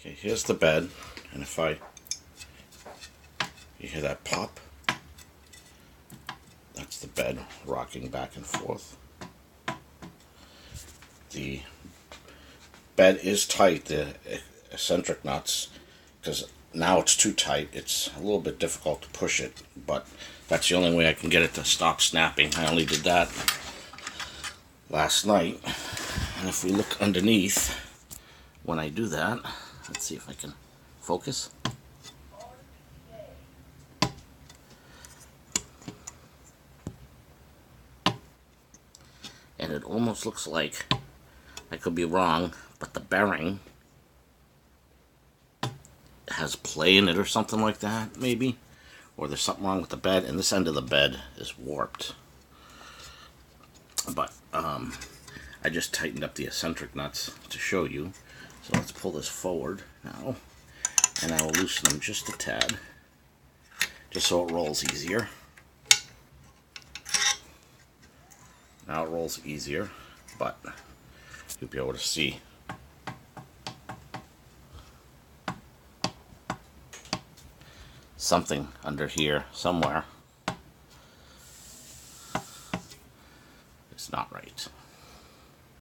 Okay, here's the bed, and if you hear that pop, that's the bed rocking back and forth. The bed is tight, the eccentric nuts, because now it's too tight. It's a little bit difficult to push it, but that's the only way I can get it to stop snapping. I only did that last night, and if we look underneath when I do that, let's see if I can focus. And it almost looks like, I could be wrong, but the bearing has play in it or something like that, maybe. Or there's something wrong with the bed, and this end of the bed is warped. But I just tightened up the eccentric nuts to show you. So let's pull this forward now, and I will loosen them just a tad, just so it rolls easier. Now it rolls easier, but you'll be able to see. Something under here somewhere. It's not right.